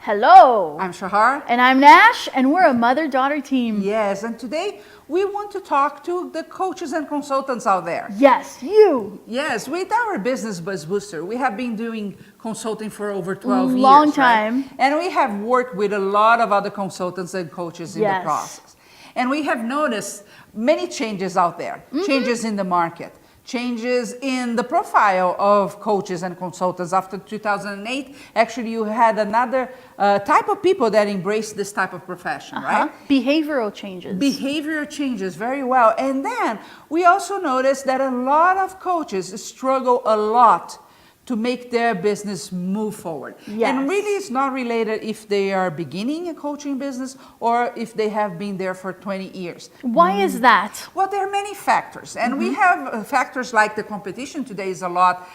Hello. I'm Shahar. And I'm Nash, and we're a mother-daughter team. Yes, and today we want to talk to the coaches and consultants out there. Yes, you. Yes, with our Business Buzz Booster, we have been doing consulting for over 12 years. Long time. Right? And we have worked with a lot of other consultants and coaches in the process. And we have noticed many changes out there, changes in the market, changes in the profile of coaches and consultants. After 2008, actually you had another type of people that embraced this type of profession, right? Behavioral changes. Behavioral changes, very well. And then we also noticed that a lot of coaches struggle a lot to make their business move forward. Yes. And really it's not related if they are beginning a coaching business or if they have been there for 20 years. Why is that? Well, there are many factors. And we have factors like the competition today is a lot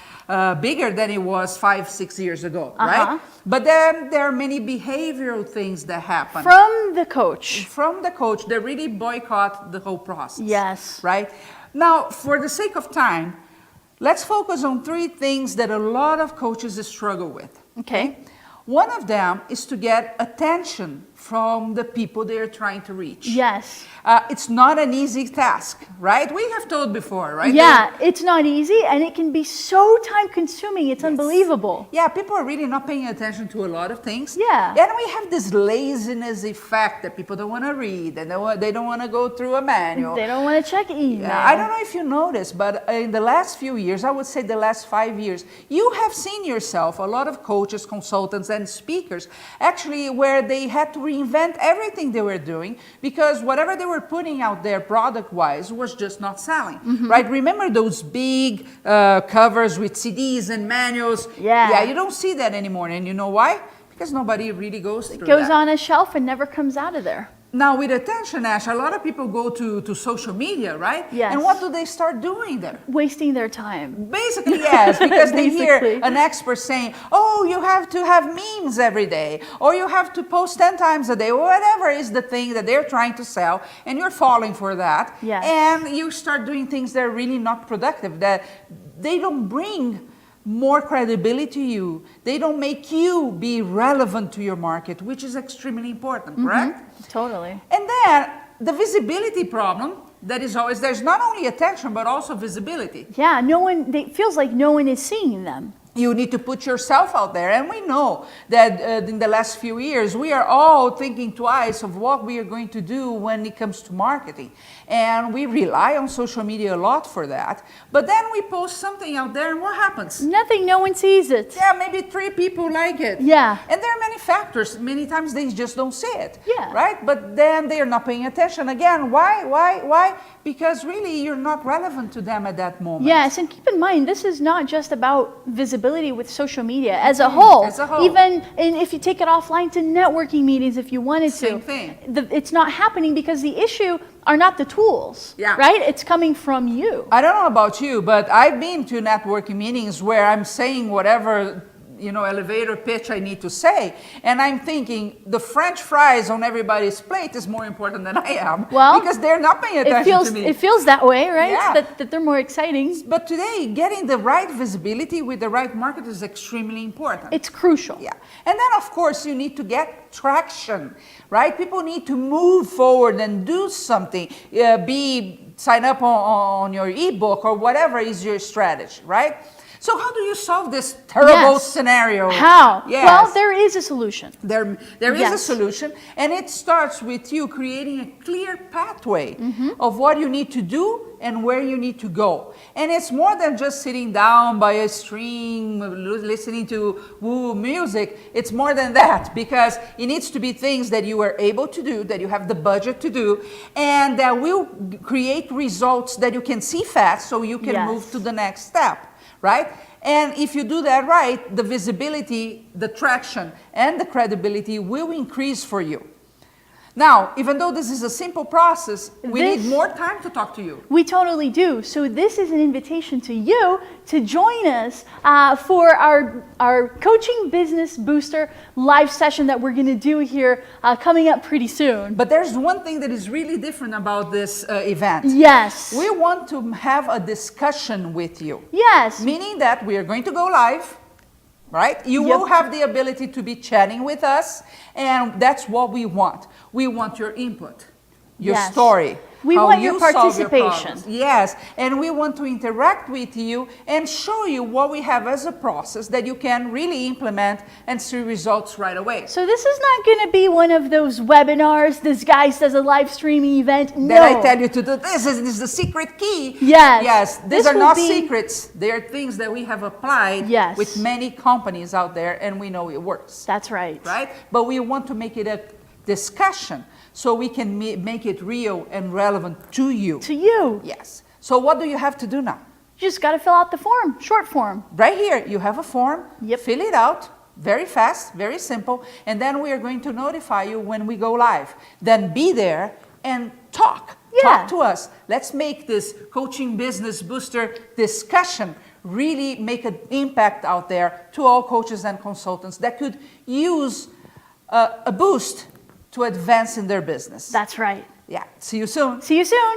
bigger than it was 5-6 years ago, right? But then there are many behavioral things that happen. From the coach. From the coach, they really boycott the whole process. Yes. Right? Now, for the sake of time, let's focus on 3 things that a lot of coaches struggle with. Okay. One of them is to get attention from the people they're trying to reach. Yes. It's not an easy task, right? We have told before, right? Yeah, it's not easy, and it can be so time-consuming. It's unbelievable. Yeah, people are really not paying attention to a lot of things. Yeah. And we have this laziness effect that people don't want to read, and they don't want to go through a manual. They don't want to check email. Yeah, I don't know if you noticed, but in the last few years, I would say the last 5 years, you have seen yourself, a lot of coaches, consultants, and speakers, actually where they had to reinvent everything they were doing because whatever they were putting out there product-wise was just not selling, right? Remember those big covers with CDs and manuals? Yeah. Yeah, you don't see that anymore. And you know why? Because nobody really goes through that. It goes on a shelf and never comes out of there. Now with attention, Ash, a lot of people go to social media, right? Yes. And what do they start doing there? Wasting their time. Basically, yes, because they hear Basically. an expert saying, oh, you have to have memes every day, or you have to post 10 times a day, or whatever is the thing that they're trying to sell, and you're falling for that. Yes. And you start doing things that are really not productive, that they don't bring more credibility to you. They don't make you be relevant to your market, which is extremely important, correct? Totally. And then the visibility problem that is always, there's not only attention, but also visibility. Yeah, it feels like no one is seeing them. You need to put yourself out there. And we know that in the last few years, we are all thinking twice of what we are going to do when it comes to marketing. And we rely on social media a lot for that. But then we post something out there and what happens? Nothing, no one sees it. Yeah, maybe 3 people like it. Yeah. And there are many factors. Many times they just don't see it. Yeah. Right? But then they are not paying attention. Again, why? Because really you're not relevant to them at that moment. Yes, and keep in mind, this is not just about visibility with social media as a whole. As a whole. Even if you take it offline to networking meetings if you wanted to. Same thing. It's not happening because the issue are not the tools, Yeah. right? It's coming from you. I don't know about you, but I've been to networking meetings where I'm saying whatever, elevator pitch I need to say. And I'm thinking the French fries on everybody's plate is more important than I am. Well, because they're not paying attention to me. It feels that way, right? Yeah. That they're more exciting. But today, getting the right visibility with the right market is extremely important. It's crucial. Yeah. And then, of course, you need to get traction, right? People need to move forward and do something. Sign up on your ebook or whatever is your strategy, right? So how do you solve this terrible scenario? How? Yes. Well, there is a solution. There is a solution, and it starts with you creating a clear pathway of what you need to do and where you need to go. And it's more than just sitting down by a stream, listening to woo music. It's more than that, because it needs to be things that you are able to do, that you have the budget to do, and that will create results that you can see fast so you can move to the next step. Right? And if you do that right, the visibility, the traction, and the credibility will increase for you. Now, even though this is a simple process, we need more time to talk to you. We totally do. So this is an invitation to you to join us for our Coaching Business Booster live session that we're going to do here coming up pretty soon. But there's one thing that is really different about this event. Yes. We want to have a discussion with you. Yes. Meaning that we are going to go live. right? You Yep. will have the ability to be chatting with us, and that's what we want. We want your input, your Yes. story. We how want your you solve participation. problems. Yes, and we want to interact with you and show you what we have as a process that you can really implement and see results right away. So this is not going to be one of those webinars, this guy says a live streaming event. No. That I tell you to do this is the secret key. Yes. Yes, This these are will not be- secrets. They are things that we have applied Yes. with many companies out there, and we know it works. That's right. Right? But we want to make it a discussion so we can make it real and relevant to you. To you. Yes. So what do you have to do now? You just got to fill out the form, short form. Right here, you have a form. Yep. Fill it out. Very fast, very simple. And then we are going to notify you when we go live. Then be there and talk. Yeah. Talk to us. Let's make this Coaching Business Booster discussion really make an impact out there to all coaches and consultants that could use a boost to advance in their business. That's right. Yeah. See you soon. See you soon.